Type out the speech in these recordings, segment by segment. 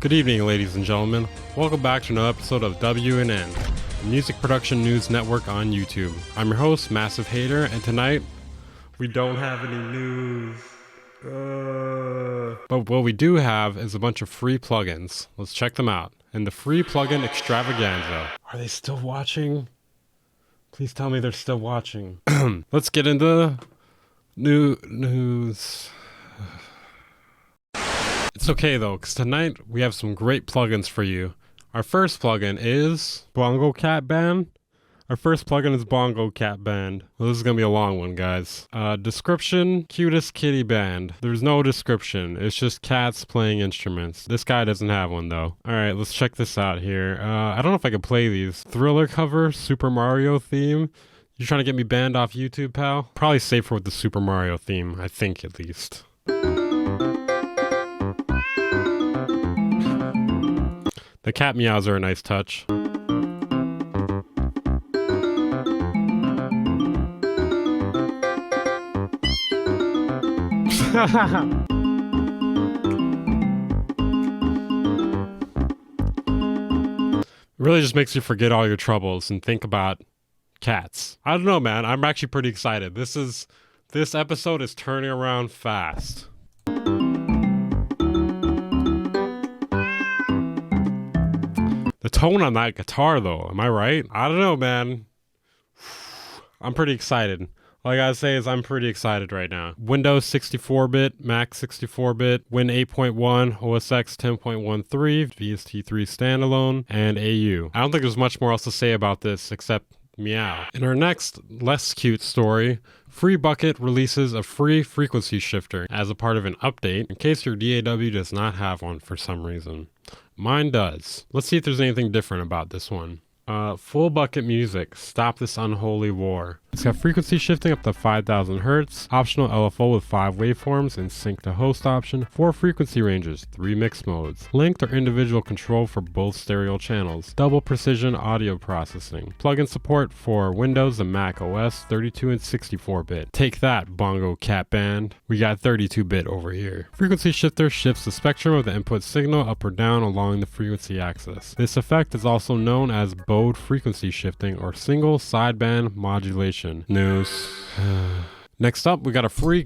Good evening, ladies and gentlemen. Welcome back to another episode of WNN, the Music Production News Network on YouTube. I'm your host, Massive Hater, and tonight we don't have any news. But what we do have is a bunch of free plugins. Let's check them out. And the free plugin extravaganza. Are they still watching? Please tell me they're still watching. Let's get into news. It's okay though, because tonight we have some great plugins for you. Our first plugin is Bongo Cat Band. Our first plugin is Bongo Cat Band. Well, this is going to be a long one, guys. Description, cutest kitty band. There's no description. It's just cats playing instruments. This guy doesn't have one, though. All right, let's check this out here. I don't know if I can play these. Thriller cover, Super Mario theme. You trying to get me banned off YouTube, pal? Probably safer with the Super Mario theme, I think, at least. The cat meows are a nice touch. Really just makes you forget all your troubles and think about cats. I don't know, man. I'm actually pretty excited. This episode is turning around fast. The tone on that guitar, though, am I right? I don't know, man. I'm pretty excited. All I gotta say is I'm pretty excited right now. Windows 64-bit, Mac 64-bit, Win 8.1, OS X 10.13, VST3 standalone, and AU. I don't think there's much more else to say about this except meow. In our next, less cute story, FreeBucket releases a free frequency shifter as a part of an update in case your DAW does not have one for some reason. Mine does. Let's see if there's anything different about this one. Full bucket music. Stop this unholy war. It's got frequency shifting up to 5,000 Hz, optional LFO with 5 waveforms and sync to host option, 4 frequency ranges, 3 mix modes, linked or individual control for both stereo channels, double precision audio processing, plugin support for Windows and Mac OS 32 and 64-bit. Take that, Bongo Cat Band. We got 32-bit over here. Frequency shifter shifts the spectrum of the input signal up or down along the frequency axis. This effect is also known as bode frequency shifting or single sideband modulation. News. Next up, we got a free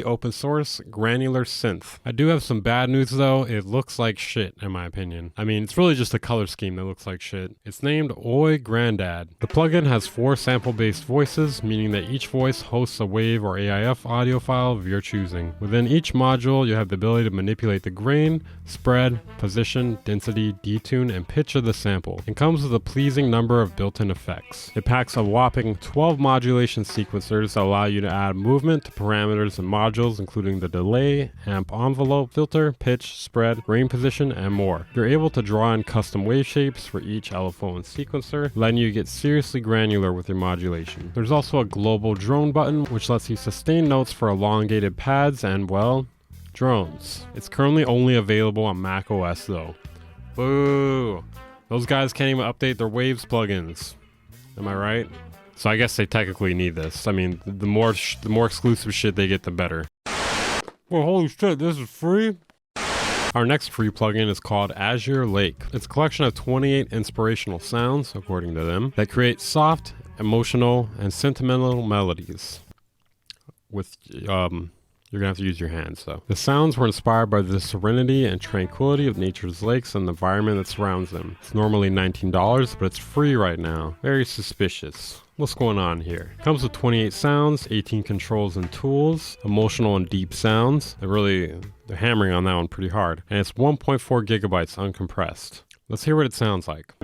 open source granular synth. I do have some bad news though. It looks like shit in my opinion. I mean, it's really just a color scheme that looks like shit. It's named Oi Grandad. The plugin has 4 sample-based voices, meaning that each voice hosts a WAV or AIF audio file of your choosing. Within each module, you have the ability to manipulate the grain, spread, position, density, detune, and pitch of the sample. It comes with a pleasing number of built-in effects. It packs a whopping 12 modulation sequencers that allow you to add movement to parameters and modules, including the delay, amp envelope, filter, pitch, spread, grain position, and more. You're able to draw in custom wave shapes for each LFO and sequencer, letting you get seriously granular with your modulation. There's also a global drone button, which lets you sustain notes for elongated pads and, well, drones. It's currently only available on Mac OS though. Boo! Those guys can't even update their Waves plugins. Am I right? So I guess they technically need this. I mean, the more exclusive shit they get, the better. Well, holy shit, this is free? Our next free plugin is called Azure Lake. It's a collection of 28 inspirational sounds, according to them, that create soft, emotional, and sentimental melodies. With, you're gonna have to use your hands though. The sounds were inspired by the serenity and tranquility of nature's lakes and the environment that surrounds them. It's normally $19, but it's free right now. Very suspicious. What's going on here? It comes with 28 sounds, 18 controls and tools, emotional and deep sounds. They're hammering on that one pretty hard. And it's 1.4 gigabytes uncompressed. Let's hear what it sounds like.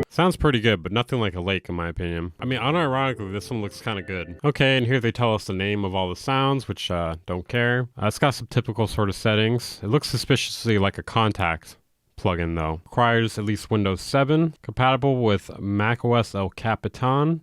Sounds pretty good, but nothing like a lake in my opinion. I mean, unironically, this one looks kind of good. Okay, and here they tell us the name of all the sounds, which don't care. It's got some typical sort of settings. It looks suspiciously like a KONTAKT plugin though. Requires at least Windows 7, compatible with macOS El Capitan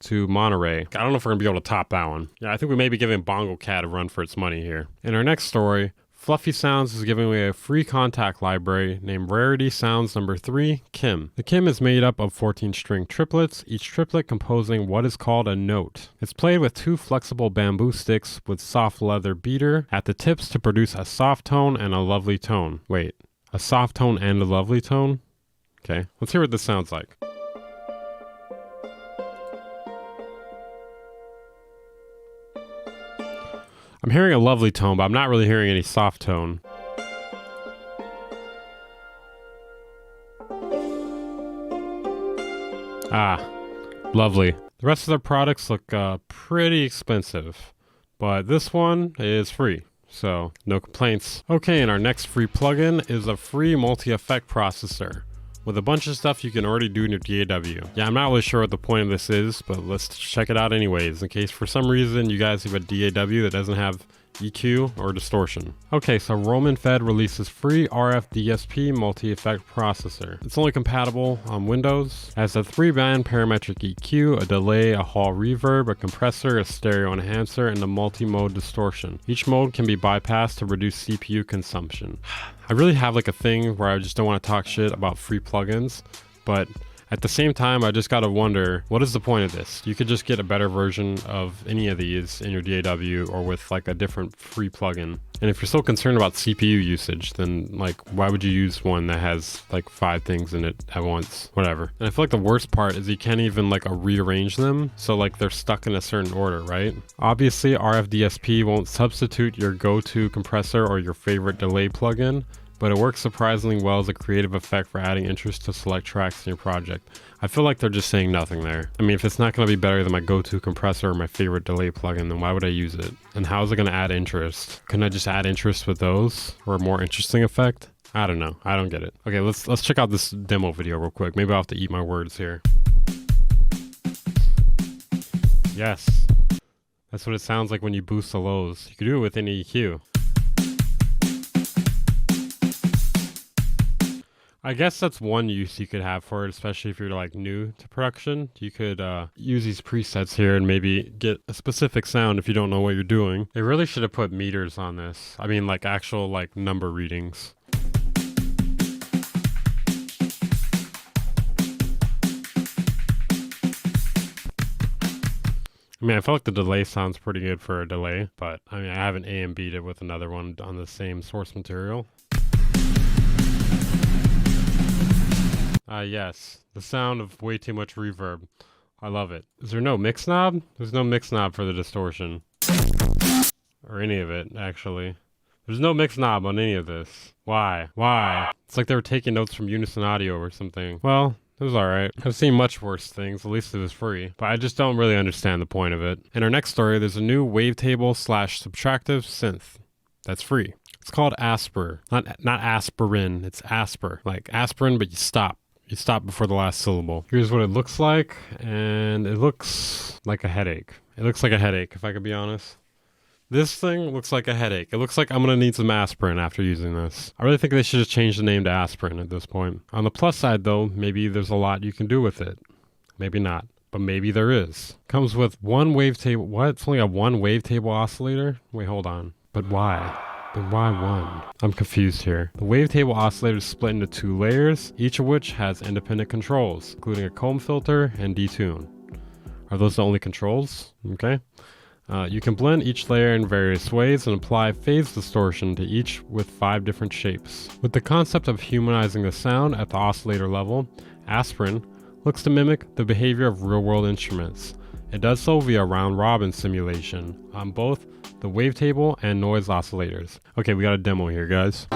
to Monterey. I don't know if we're gonna be able to top that one. Yeah, I think we may be giving Bongo Cat a run for its money here. In our next story, Fluffy Sounds is giving away a free KONTAKT library named Rarity Sounds number 3, Kim. The Kim is made up of 14 string triplets, each triplet composing what is called a note. It's played with 2 flexible bamboo sticks with soft leather beater at the tips to produce a soft tone and a lovely tone. Wait, a soft tone and a lovely tone? Okay, let's hear what this sounds like. I'm hearing a lovely tone, but I'm not really hearing any soft tone. Ah, lovely. The rest of their products look pretty expensive, but this one is free, so no complaints. Okay, and our next free plugin is a free multi-effect processor with a bunch of stuff you can already do in your DAW. Yeah, I'm not really sure what the point of this is, but let's check it out anyways, in case for some reason you guys have a DAW that doesn't have EQ or distortion. Okay, so Roman Fed releases free rf-dsp multi-effect processor. It's only compatible on Windows. It has a 3-band parametric EQ, a delay, a hall reverb, a compressor, a stereo enhancer, and a multi-mode distortion. Each mode can be bypassed to reduce CPU consumption. I really have like a thing where I just don't want to talk shit about free plugins, but at the same time, I just gotta wonder, what is the point of this? You could just get a better version of any of these in your DAW or with like a different free plugin. And if you're so concerned about CPU usage, then like, why would you use one that has like 5 things in it at once? Whatever. And I feel like the worst part is you can't even like rearrange them. So like they're stuck in a certain order, right? Obviously, rf-dsp won't substitute your go-to compressor or your favorite delay plugin, but it works surprisingly well as a creative effect for adding interest to select tracks in your project. I feel like they're just saying nothing there. I mean, if it's not going to be better than my go-to compressor or my favorite delay plugin, then why would I use it? And how is it going to add interest? Can I just add interest with those or a more interesting effect? I don't know. I don't get it. Okay, let's check out this demo video real quick. Maybe I'll have to eat my words here. Yes. That's what it sounds like when you boost the lows. You can do it with any EQ. I guess that's one use you could have for it, especially if you're like new to production. You could use these presets here and maybe get a specific sound if you don't know what you're doing. They really should have put meters on this. I mean, like actual like number readings. I mean, I feel like the delay sounds pretty good for a delay, but I mean, I haven't A and B'd it with another one on the same source material. Yes, the sound of way too much reverb. I love it. Is there no mix knob? There's no mix knob for the distortion. Or any of it, actually. There's no mix knob on any of this. Why? Why? It's like they were taking notes from Unison Audio or something. Well, it was alright. I've seen much worse things, at least it was free. But I just don't really understand the point of it. In our next story, there's a new wavetable / subtractive synth that's free. It's called ASPER. Not aspirin, it's ASPER. Like aspirin, but you stop. You stop before the last syllable. Here's what it looks like, and it looks like a headache. It looks like a headache, if I could be honest. This thing looks like a headache. It looks like I'm gonna need some aspirin after using this. I really think they should just change the name to aspirin at this point. On the plus side though, maybe there's a lot you can do with it. Maybe not, but maybe there is. Comes with one wavetable. What? It's only a one wavetable oscillator? Wait, hold on. But why? But why one? I'm confused here. The wavetable oscillator is split into 2 layers, each of which has independent controls, including a comb filter and detune. Are those the only controls? Okay. You can blend each layer in various ways and apply phase distortion to each with 5 different shapes. With the concept of humanizing the sound at the oscillator level, aspirin looks to mimic the behavior of real-world instruments. It does so via round-robin simulation on both the wavetable and noise oscillators. Okay, we got a demo here, guys.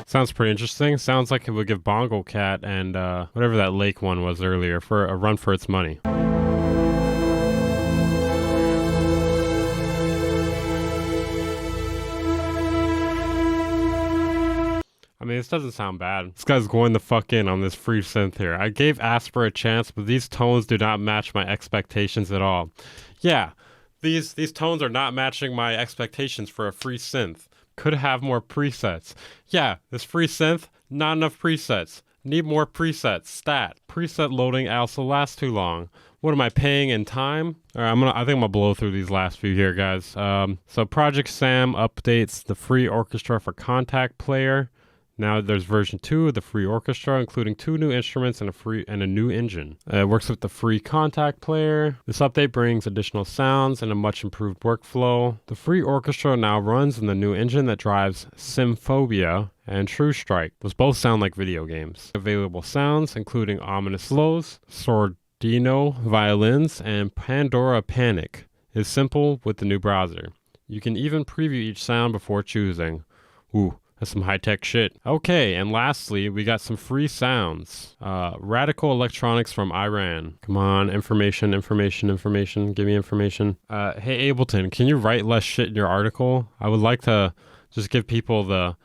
Sounds pretty interesting. Sounds like it would give Bongo Cat and whatever that lake one was earlier for a run for its money. I mean, this doesn't sound bad. This guy's going the fuck in on this free synth here. I gave Asper a chance, but these tones do not match my expectations at all. Yeah, these tones are not matching my expectations for a free synth. Could have more presets. Yeah, this free synth, not enough presets. Need more presets. Stat. Preset loading also lasts too long. What am I paying in time? All right, I think I'm gonna blow through these last few here, guys. So Project Sam updates the free orchestra for KONTAKT player. Now there's version 2 of the free orchestra, including 2 new instruments and a new engine. It works with the free KONTAKT player. This update brings additional sounds and a much improved workflow. The free orchestra now runs in the new engine that drives Symphobia and True Strike. Those both sound like video games. Available sounds including ominous lows, Sordino violins, and Pandora Panic is simple with the new browser. You can even preview each sound before choosing. Ooh. That's some high-tech shit. Okay, and lastly, we got some free sounds. Radical electronics from Iran. Come on, information. Give me information. Hey, Ableton, can you write less shit in your article? I would like to just give people the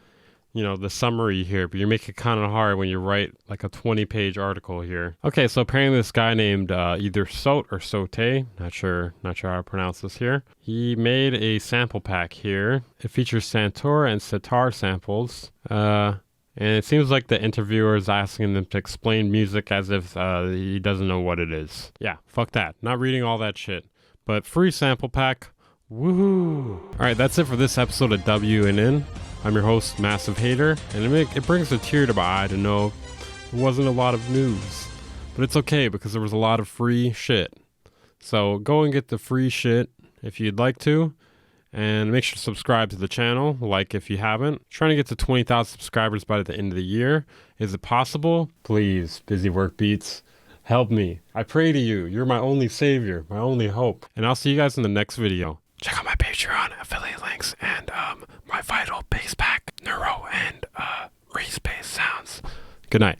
summary here, but you make it kind of hard when you write like a 20-page article here. Okay, so apparently this guy named either Sote or Sote, not sure how to pronounce this here. He made a sample pack here. It features Santoor and sitar samples. And it seems like the interviewer is asking them to explain music as if he doesn't know what it is. Yeah, fuck that. Not reading all that shit. But free sample pack. Woohoo! Alright, that's it for this episode of WNN. I'm your host, Massive Hater, and it brings a tear to my eye to know there wasn't a lot of news. But it's okay because there was a lot of free shit. So go and get the free shit if you'd like to, and make sure to subscribe to the channel, like if you haven't. Trying to get to 20,000 subscribers by the end of the year. Is it possible? Please, Busy Work Beats, help me. I pray to you. You're my only savior, my only hope. And I'll see you guys in the next video. Check out my Patreon, affiliate links, and my vital bass pack, neuro, and re-space sounds. Good night.